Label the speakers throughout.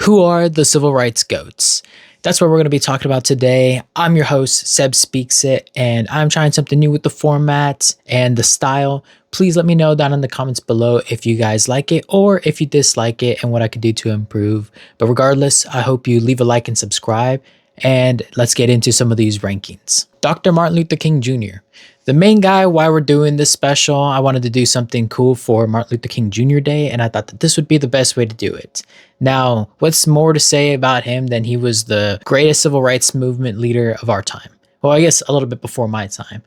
Speaker 1: Who are the civil rights goats? That's what we're going to be talking about today. I'm your host, SebSpeaksIt, and I'm trying something new with the format and the style. Please let me know down in the comments below if you guys like it or if you dislike it and what I could do to improve. But regardless, I hope you leave a like and subscribe, and let's get into some of these rankings. Dr. Martin Luther King Jr. The main guy why we're doing this special, I wanted to do something cool for Martin Luther King Jr. Day, and I thought that this would be the best way to do it. Now, what's more to say about him than he was the greatest civil rights movement leader of our time? Well, I guess a little bit before my time.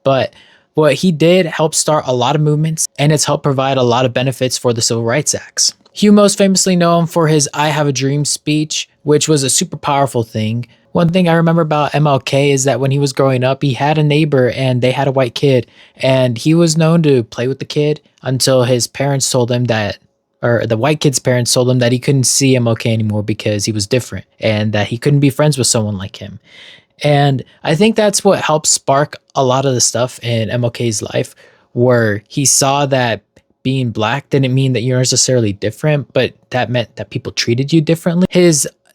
Speaker 1: But what he did helped start a lot of movements, and it's helped provide a lot of benefits for the Civil Rights Acts. You most famously know him for his I Have a Dream speech, which was a super powerful thing. One thing I remember about MLK is that when he was growing up, he had a neighbor and they had a white kid, and he was known to play with the kid until his parents told him that, or the white kid's parents told him that he couldn't see MLK anymore because he was different and that he couldn't be friends with someone like him. And I think that's what helped spark a lot of the stuff in MLK's life, where he saw that being black didn't mean that you're necessarily different, but that meant that people treated you differently.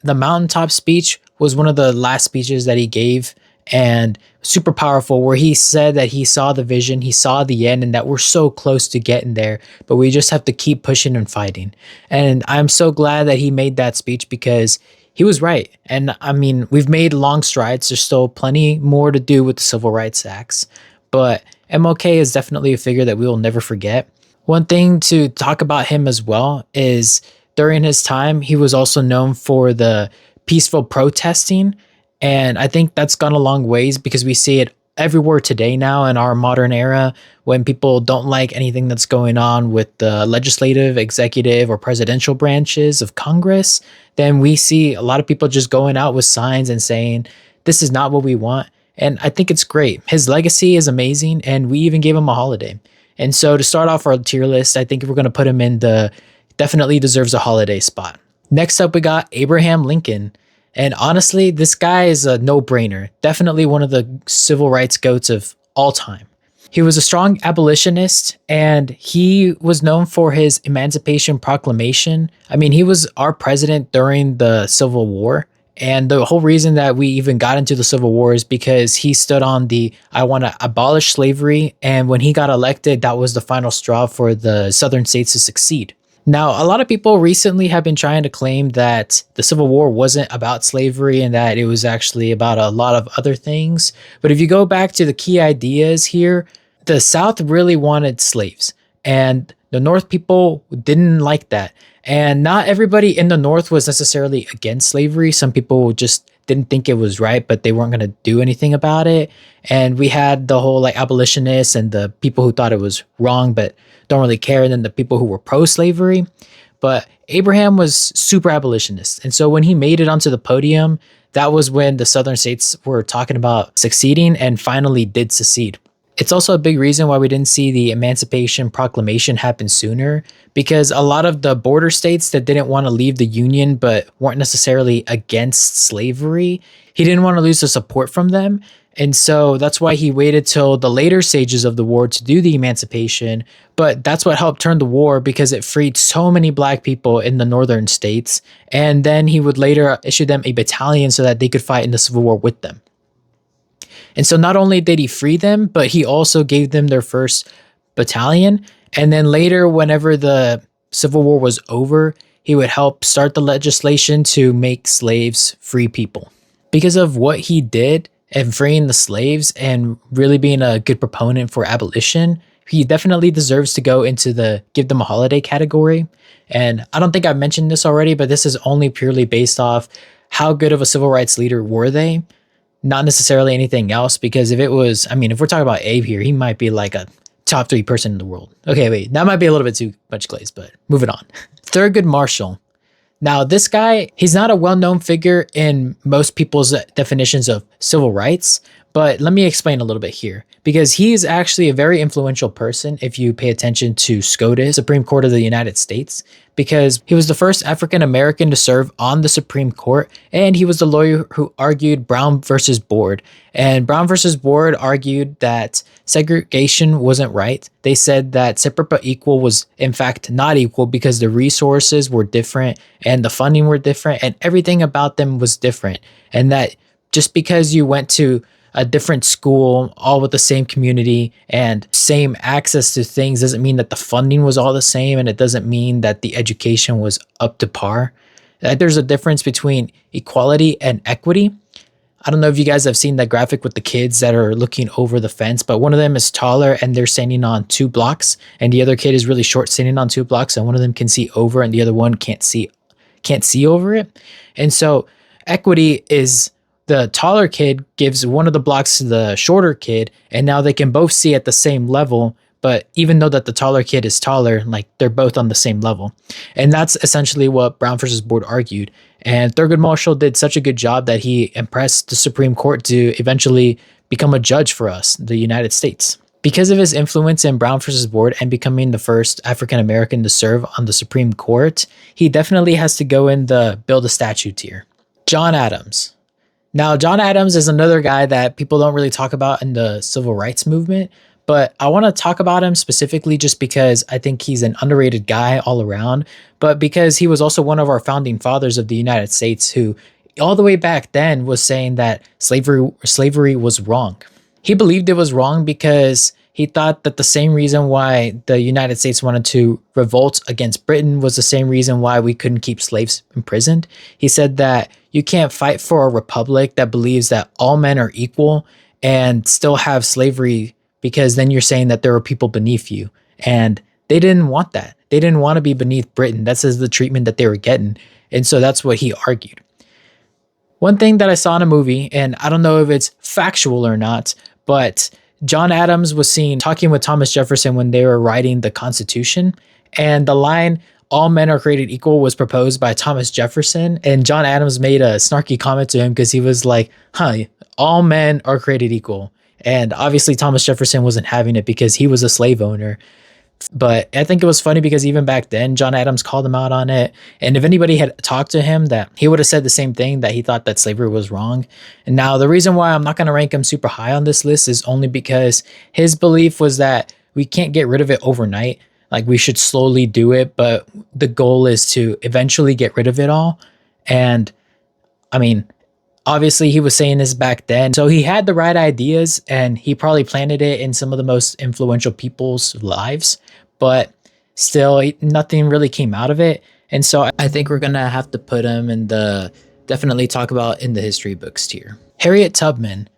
Speaker 1: The mountaintop speech was one of the last speeches that he gave, and super powerful, where he said that he saw the vision, he saw the end, and that we're so close to getting there, but we just have to keep pushing and fighting. And I'm so glad that he made that speech because he was right. And I mean, we've made long strides. There's still plenty more to do with the Civil Rights Acts, but MLK is definitely a figure that we will never forget. One thing to talk about him as well is during his time, he was also known for the peaceful protesting. And I think that's gone a long ways because we see it everywhere today now in our modern era. When people don't like anything that's going on with the legislative, executive, or presidential branches of Congress, then we see a lot of people just going out with signs and saying, this is not what we want. And I think it's great. His legacy is amazing, and we even gave him a holiday. And so to start off our tier list, I think if we're going to put him in the definitely deserves a holiday spot. Next up, we got Abraham Lincoln. And honestly, this guy is a no-brainer. Definitely one of the civil rights goats of all time. He was a strong abolitionist, and he was known for his Emancipation Proclamation. I mean, he was our president during the Civil War. And the whole reason that we even got into the Civil War is because he stood on the I want to abolish slavery. And when he got elected, that was the final straw for the Southern states to succeed. Now, a lot of people recently have been trying to claim that the Civil War wasn't about slavery and that it was actually about a lot of other things. But if you go back to the key ideas here, the South really wanted slaves, and the North people didn't like that. And not everybody in the North was necessarily against slavery. Some people just didn't think it was right, but they weren't going to do anything about it. And we had the whole like abolitionists and the people who thought it was wrong, but don't really care. And then the people who were pro-slavery. But Abraham was super abolitionist. And so when he made it onto the podium, that was when the Southern states were talking about succeeding and finally did succeed. It's also a big reason why we didn't see the Emancipation Proclamation happen sooner, because a lot of the border states that didn't want to leave the Union but weren't necessarily against slavery, he didn't want to lose the support from them. And so that's why he waited till the later stages of the war to do the emancipation. But that's what helped turn the war, because it freed so many black people in the northern states. And then he would later issue them a battalion so that they could fight in the Civil War with them. And so not only did he free them, but he also gave them their first battalion. And then later, whenever the Civil War was over, he would help start the legislation to make slaves free people. Because of what he did and freeing the slaves and really being a good proponent for abolition, he definitely deserves to go into the give them a holiday category. And I don't think I've mentioned this already, but this is only purely based off how good of a civil rights leader were they. Not necessarily anything else, because if it was, I mean, if we're talking about Abe here, he might be like a top 3 person in the world. Okay, wait, that might be a little bit too much glaze, but moving on. Thurgood Marshall. Now, this guy, he's not a well-known figure in most people's definitions of civil rights. But let me explain a little bit here, because he is actually a very influential person if you pay attention to SCOTUS, Supreme Court of the United States, because he was the first African American to serve on the Supreme Court, and he was the lawyer who argued Brown versus Board. And Brown versus Board argued that segregation wasn't right. They said that separate but equal was in fact not equal because the resources were different and the funding were different and everything about them was different. And that just because you went to a different school, all with the same community and same access to things, doesn't mean that the funding was all the same, and it doesn't mean that the education was up to par. There's a difference between equality and equity. I don't know if you guys have seen that graphic with the kids that are looking over the fence, but one of them is taller and they're standing on 2 blocks, and the other kid is really short standing on 2 blocks, and one of them can see over and the other one can't see over it. And so equity is the taller kid gives one of the blocks to the shorter kid, and now they can both see at the same level. But even though that the taller kid is taller, like they're both on the same level. And that's essentially what Brown versus Board argued. And Thurgood Marshall did such a good job that he impressed the Supreme Court to eventually become a judge for us, the United States. Because of his influence in Brown versus Board and becoming the first African American to serve on the Supreme Court, he definitely has to go in the build a statue tier. John Adams. Now, John Adams is another guy that people don't really talk about in the civil rights movement, but I want to talk about him specifically just because I think he's an underrated guy all around, but because he was also one of our founding fathers of the United States who all the way back then was saying that slavery was wrong. He believed it was wrong because he thought that the same reason why the United States wanted to revolt against Britain was the same reason why we couldn't keep slaves imprisoned. He said that you can't fight for a republic that believes that all men are equal and still have slavery, because then you're saying that there are people beneath you. And they didn't want that. They didn't want to be beneath Britain. That's the treatment that they were getting. And so that's what he argued. One thing that I saw in a movie, and I don't know if it's factual or not, but John Adams was seen talking with Thomas Jefferson when they were writing the Constitution. And the line, all men are created equal, was proposed by Thomas Jefferson. And John Adams made a snarky comment to him because he was like, all men are created equal. And obviously Thomas Jefferson wasn't having it because he was a slave owner. But I think it was funny because even back then, John Adams called him out on it. And if anybody had talked to him, that he would have said the same thing, that he thought that slavery was wrong. And now the reason why I'm not going to rank him super high on this list is only because his belief was that we can't get rid of it overnight. Like, we should slowly do it, but the goal is to eventually get rid of it all. And I mean, obviously he was saying this back then, so he had the right ideas and he probably planted it in some of the most influential people's lives, but still nothing really came out of it. And so I think we're gonna have to put him in the definitely talk about in the history books tier. Harriet Tubman.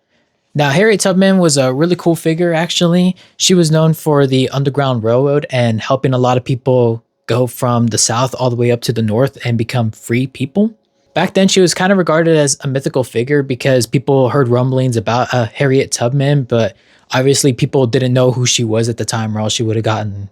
Speaker 1: Now, Harriet Tubman was a really cool figure, actually. She was known for the Underground Railroad and helping a lot of people go from the South all the way up to the North and become free people. Back then, she was kind of regarded as a mythical figure because people heard rumblings about Harriet Tubman, but obviously people didn't know who she was at the time, or else she would have gotten,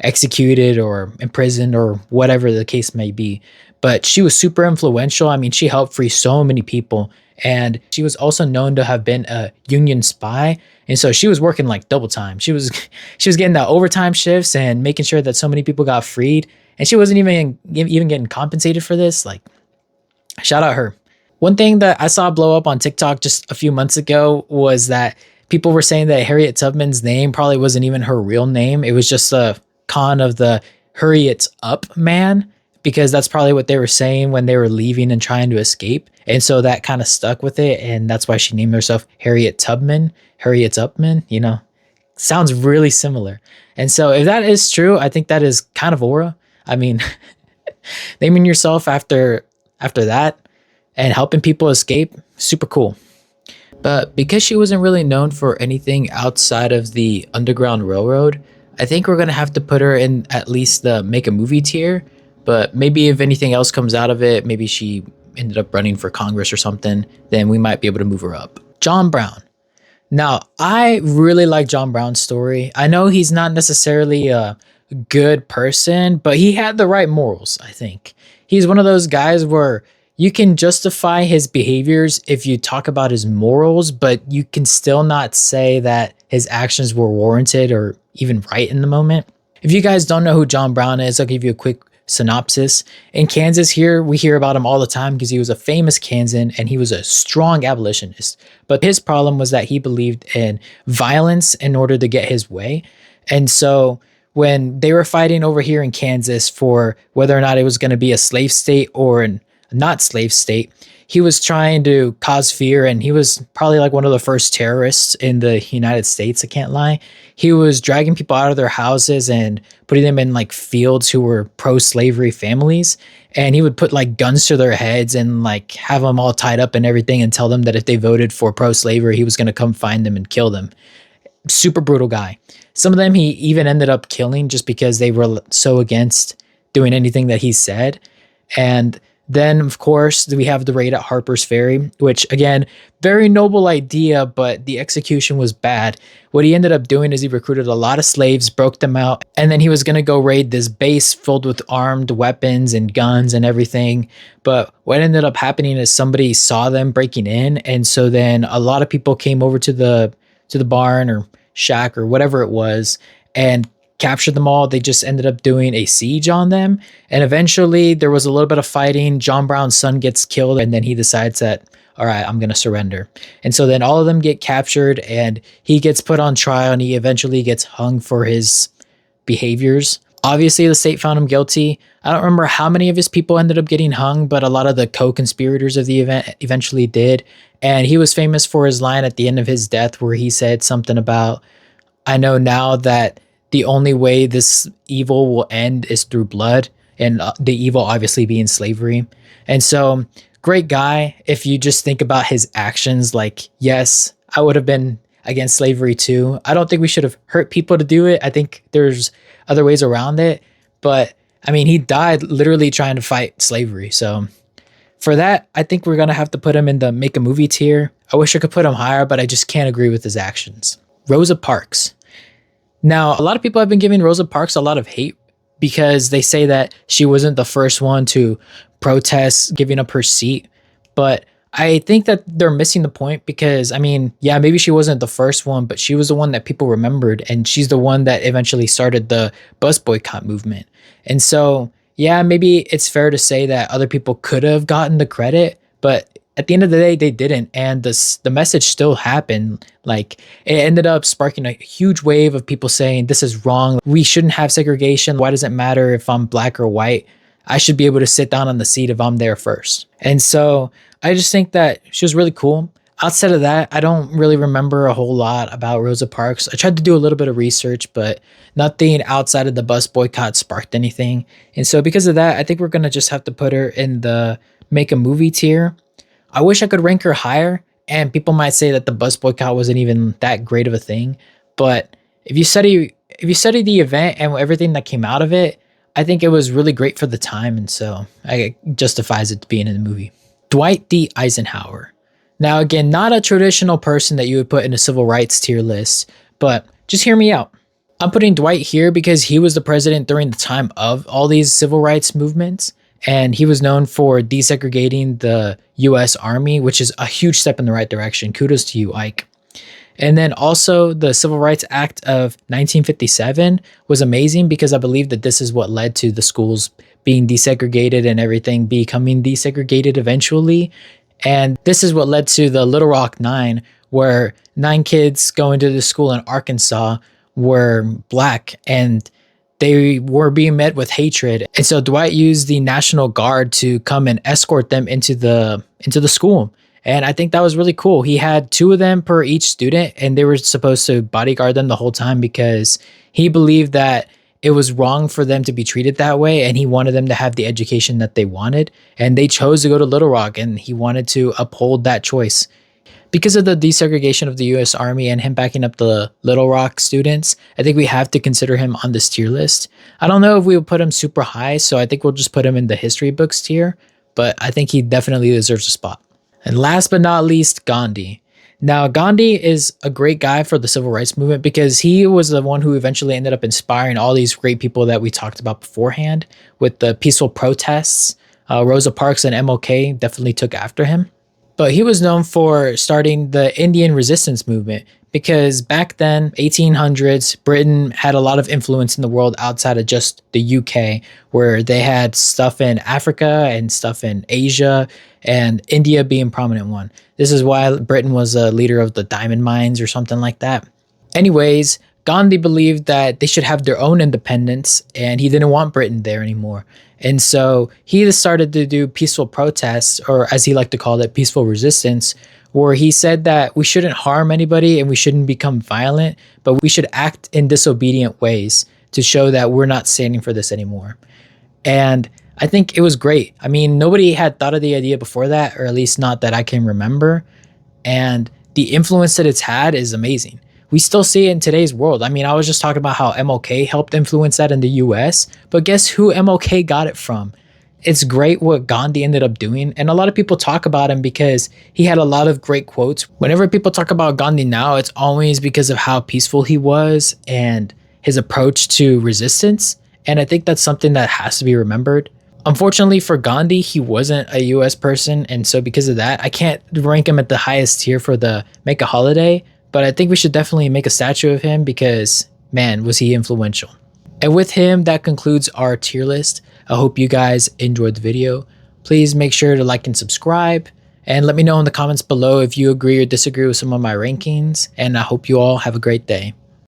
Speaker 1: executed or imprisoned or whatever the case may be. But she was super influential. I mean, she helped free so many people. And she was also known to have been a Union spy. And so she was working like double time. She was getting the overtime shifts and making sure that so many people got freed. And she wasn't even getting compensated for this. Like, shout out her. One thing that I saw blow up on TikTok just a few months ago was that people were saying that Harriet Tubman's name probably wasn't even her real name. It was just a con of the hurry it up man, because that's probably what they were saying when they were leaving and trying to escape. And so that kind of stuck with it. And that's why she named herself Harriet Tubman. Harriet Tubman, sounds really similar. And so if that is true, I think that is kind of aura. I mean, naming yourself after that and helping people escape, super cool. But because she wasn't really known for anything outside of the Underground Railroad, I think we're going to have to put her in at least the make a movie tier. But maybe if anything else comes out of it, maybe she ended up running for Congress or something, then we might be able to move her up. John Brown. Now, I really like John Brown's story. I know he's not necessarily a good person, but he had the right morals, I think. He's one of those guys where you can justify his behaviors if you talk about his morals, but you can still not say that his actions were warranted or even right in the moment. If you guys don't know who John Brown is, I'll give you a quick synopsis. In Kansas, here we hear about him all the time because he was a famous Kansan and he was a strong abolitionist. But his problem was that he believed in violence in order to get his way. And so when they were fighting over here in Kansas for whether or not it was going to be a slave state or a not slave state, he was trying to cause fear, and he was probably like one of the first terrorists in the United States, I can't lie. He was dragging people out of their houses and putting them in like fields who were pro-slavery families, and he would put like guns to their heads and like have them all tied up and everything and tell them that if they voted for pro-slavery, he was going to come find them and kill them. Super brutal guy. Some of them he even ended up killing just because they were so against doing anything that he said. And then, of course, we have the raid at Harper's Ferry, which, again, very noble idea, but the execution was bad. What he ended up doing is he recruited a lot of slaves, broke them out, and then he was going to go raid this base filled with armed weapons and guns and everything. But what ended up happening is somebody saw them breaking in, and so then a lot of people came over to the barn or shack or whatever it was and captured them all. They just ended up doing a siege on them. And eventually there was a little bit of fighting. John Brown's son gets killed, and then he decides that, all right, I'm going to surrender. And so then all of them get captured and he gets put on trial, and he eventually gets hung for his behaviors. Obviously, the state found him guilty. I don't remember how many of his people ended up getting hung, but a lot of the co-conspirators of the event eventually did. And he was famous for his line at the end of his death where he said something about, I know now that the only way this evil will end is through blood, and the evil obviously being slavery. And so, great guy. If you just think about his actions, like, yes, I would have been against slavery too. I don't think we should have hurt people to do it. I think there's other ways around it. But I mean, he died literally trying to fight slavery. So for that, I think we're going to have to put him in the make a movie tier. I wish I could put him higher, but I just can't agree with his actions. Rosa Parks. Now, a lot of people have been giving Rosa Parks a lot of hate because they say that she wasn't the first one to protest giving up her seat. But I think that they're missing the point because, I mean, yeah, maybe she wasn't the first one, but she was the one that people remembered. And she's the one that eventually started the bus boycott movement. And so, yeah, maybe it's fair to say that other people could have gotten the credit, but at the end of the day, they didn't. And the message still happened. Like, it ended up sparking a huge wave of people saying, this is wrong. We shouldn't have segregation. Why does it matter if I'm black or white? I should be able to sit down on the seat if I'm there first. And so I just think that she was really cool. Outside of that, I don't really remember a whole lot about Rosa Parks. I tried to do a little bit of research, but nothing outside of the bus boycott sparked anything. And so because of that, I think we're going to just have to put her in the make a movie tier. I wish I could rank her higher, and people might say that the bus boycott wasn't even that great of a thing. But if you study the event and everything that came out of it, I think it was really great for the time, and so it justifies it being in the movie. Dwight D. Eisenhower. Now, again, not a traditional person that you would put in a civil rights tier list, but just hear me out. I'm putting Dwight here because he was the president during the time of all these civil rights movements, and he was known for desegregating the U.S. Army, which is a huge step in the right direction. Kudos to you, Ike. And then also the Civil Rights Act of 1957 was amazing because I believe that this is what led to the schools being desegregated and everything becoming desegregated eventually. And this is what led to the Little Rock Nine, where 9 kids going to the school in Arkansas were black and they were being met with hatred. And so Dwight used the National Guard to come and escort them into the school. And I think that was really cool. He had 2 of them per each student, and they were supposed to bodyguard them the whole time because he believed that it was wrong for them to be treated that way, and he wanted them to have the education that they wanted. And they chose to go to Little Rock, and he wanted to uphold that choice. Because of the desegregation of the U.S. Army and him backing up the Little Rock students, I think we have to consider him on this tier list. I don't know if we will put him super high, so I think we'll just put him in the history books tier, but I think he definitely deserves a spot. And last but not least, Gandhi. Now, Gandhi is a great guy for the civil rights movement because he was the one who eventually ended up inspiring all these great people that we talked about beforehand with the peaceful protests Rosa Parks and MLK definitely took after him. But he was known for starting the Indian resistance movement because back then, 1800s, Britain had a lot of influence in the world outside of just the UK, where they had stuff in Africa and stuff in Asia, and India being a prominent one. This is why Britain was a leader of the diamond mines or something like that. Anyways, Gandhi believed that they should have their own independence and he didn't want Britain there anymore. And so he just started to do peaceful protests, or as he liked to call it, peaceful resistance, where he said that we shouldn't harm anybody and we shouldn't become violent, but we should act in disobedient ways to show that we're not standing for this anymore. And I think it was great. I mean, nobody had thought of the idea before that, or at least not that I can remember. And the influence that it's had is amazing. We still see it in today's world. I mean, I was just talking about how MLK helped influence that in the US, but guess who MLK got it from? It's great what Gandhi ended up doing. And a lot of people talk about him because he had a lot of great quotes. Whenever people talk about Gandhi now, it's always because of how peaceful he was and his approach to resistance. And I think that's something that has to be remembered. Unfortunately for Gandhi, he wasn't a US person. And so because of that, I can't rank him at the highest tier for the make a holiday. But I think we should definitely make a statue of him because, man, was he influential. And with him, that concludes our tier list. I hope you guys enjoyed the video. Please make sure to like and subscribe. And let me know in the comments below if you agree or disagree with some of my rankings. And I hope you all have a great day.